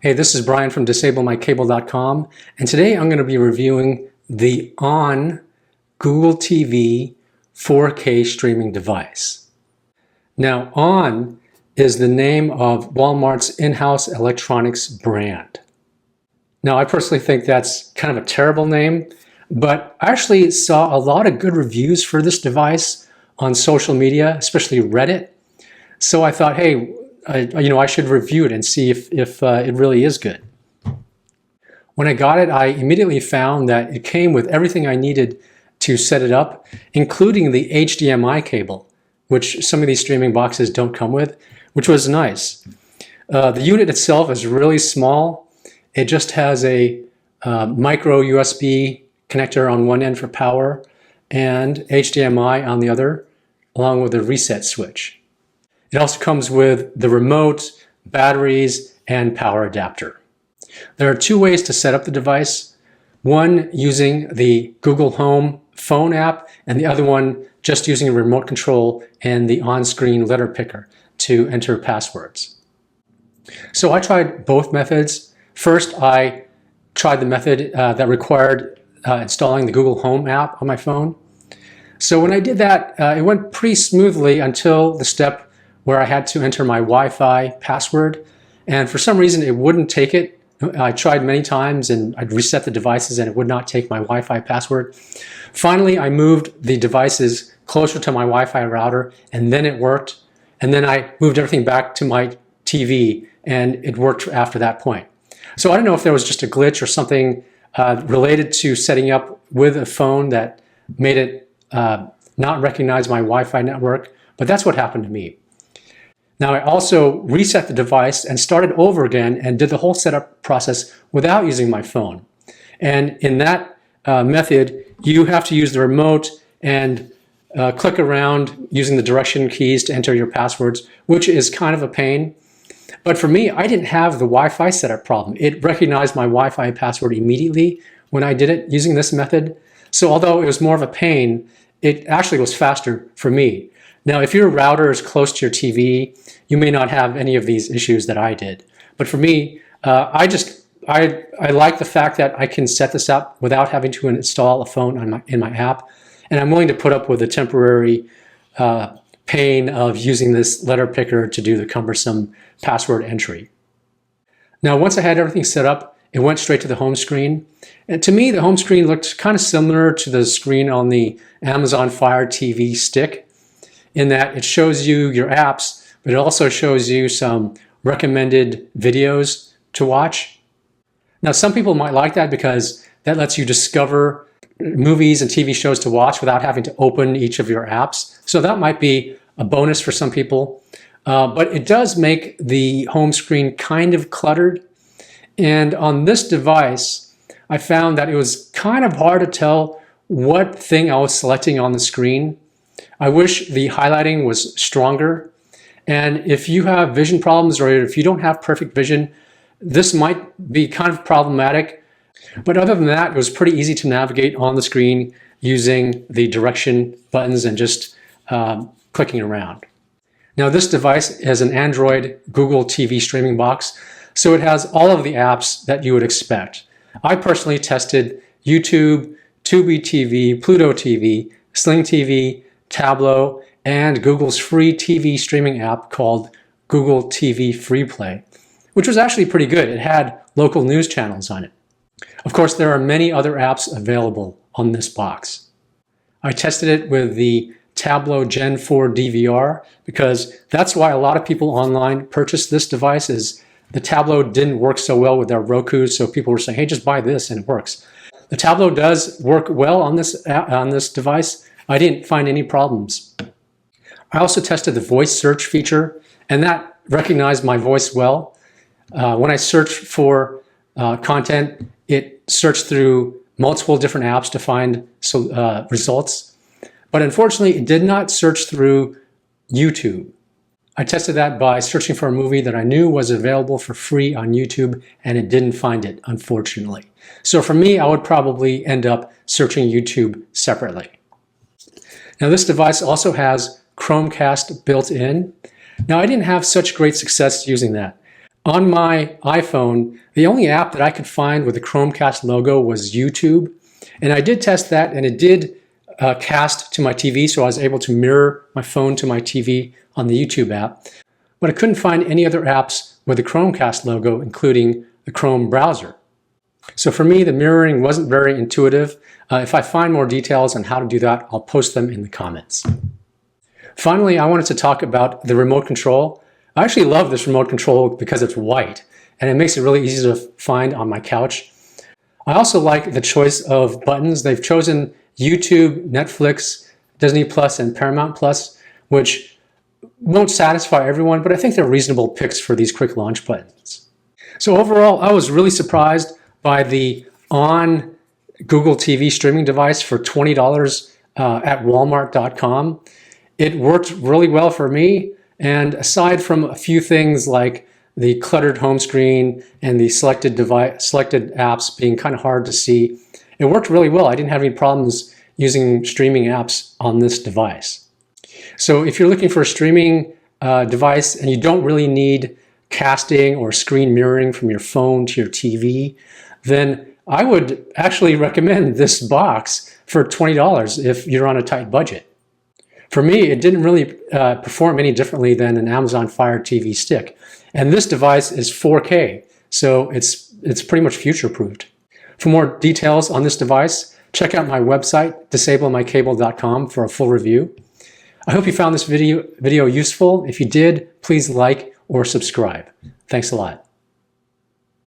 Hey, this is Brian from DisableMyCable.com, and today I'm going to be reviewing the ON Google TV 4K streaming device. Now, ON is the name of Walmart's in-house electronics brand. Now, I personally think that's kind of a terrible name, but I actually saw a lot of good reviews for this device on social media, especially Reddit. So I thought, hey, I should review it and see if it really is good. When I got it, I immediately found that it came with everything I needed to set it up, including the HDMI cable, which some of these streaming boxes don't come with, which was nice. The unit itself is really small. It just has a micro USB connector on one end for power and HDMI on the other, along with a reset switch. It also comes with the remote, batteries, and power adapter. There are two ways to set up the device. One using the Google Home phone app, and the other one just using a remote control and the on-screen letter picker to enter passwords. So I tried both methods. First, I tried the method that required installing the Google Home app on my phone. So when I did that, it went pretty smoothly until the step where I had to enter my Wi-Fi password, and for some reason it wouldn't take it. I tried many times and I'd reset the devices and it would not take my Wi-Fi password. Finally, I moved the devices closer to my Wi-Fi router and then it worked. And then I moved everything back to my TV and it worked after that point. So I don't know if there was just a glitch or something related to setting up with a phone that made it not recognize my Wi-Fi network, but that's what happened to me. Now, I also reset the device and started over again and did the whole setup process without using my phone. And in that method, you have to use the remote and click around using the direction keys to enter your passwords, which is kind of a pain. But for me, I didn't have the Wi-Fi setup problem. It recognized my Wi-Fi password immediately when I did it using this method. So although it was more of a pain, it actually was faster for me. Now, if your router is close to your TV, you may not have any of these issues that I did. But for me, I like the fact that I can set this up without having to install a phone in my app. And I'm willing to put up with the temporary pain of using this letter picker to do the cumbersome password entry. Now, once I had everything set up, it went straight to the home screen. And to me, the home screen looked kind of similar to the screen on the Amazon Fire TV stick, in that it shows you your apps, but it also shows you some recommended videos to watch. Now, some people might like that because that lets you discover movies and TV shows to watch without having to open each of your apps. So that might be a bonus for some people. But it does make the home screen kind of cluttered. And on this device, I found that it was kind of hard to tell what thing I was selecting on the screen. I wish the highlighting was stronger. And if you have vision problems or if you don't have perfect vision, this might be kind of problematic. But other than that, it was pretty easy to navigate on the screen using the direction buttons and just clicking around. Now, this device has an Android Google TV streaming box, so it has all of the apps that you would expect. I personally tested YouTube, Tubi TV, Pluto TV, Sling TV, Tableau, and Google's free TV streaming app called Google TV Free Play, which was actually pretty good. It had local news channels on it. Of course, there are many other apps available on this box. I tested it with the Tableau Gen 4 DVR because that's why a lot of people online purchased this device. Is the Tableau didn't work so well with their Roku, so people were saying, hey, just buy this and it works. The Tableau does work well on this device. I didn't find any problems. I also tested the voice search feature, and that recognized my voice well. When I searched for content, it searched through multiple different apps to find results. But unfortunately, it did not search through YouTube. I tested that by searching for a movie that I knew was available for free on YouTube, and it didn't find it, unfortunately. So for me, I would probably end up searching YouTube separately. Now, this device also has Chromecast built in. Now, I didn't have such great success using that. On my iPhone, the only app that I could find with the Chromecast logo was YouTube. And I did test that, and it did cast to my TV, so I was able to mirror my phone to my TV on the YouTube app. But I couldn't find any other apps with the Chromecast logo, including the Chrome browser. So for me, the mirroring wasn't very intuitive. If I find more details on how to do that, I'll post them in the comments. Finally, I wanted to talk about the remote control. I actually love this remote control because it's white, and it makes it really easy to find on my couch. I also like the choice of buttons. They've chosen YouTube, Netflix, Disney Plus, and Paramount Plus, which won't satisfy everyone, but I think they're reasonable picks for these quick launch buttons. So overall, I was really surprised by the On Google TV streaming device for $20 at Walmart.com. It worked really well for me, and aside from a few things like the cluttered home screen and the selected apps being kind of hard to see, it worked really well. I didn't have any problems using streaming apps on this device. So if you're looking for a streaming device and you don't really need casting or screen mirroring from your phone to your TV, then I would actually recommend this box for $20 if you're on a tight budget. For me, it didn't really perform any differently than an Amazon Fire TV stick. And this device is 4K, so it's pretty much future-proofed. For more details on this device, check out my website, disablemycable.com, for a full review. I hope you found this video useful. If you did, please like or subscribe. Thanks a lot.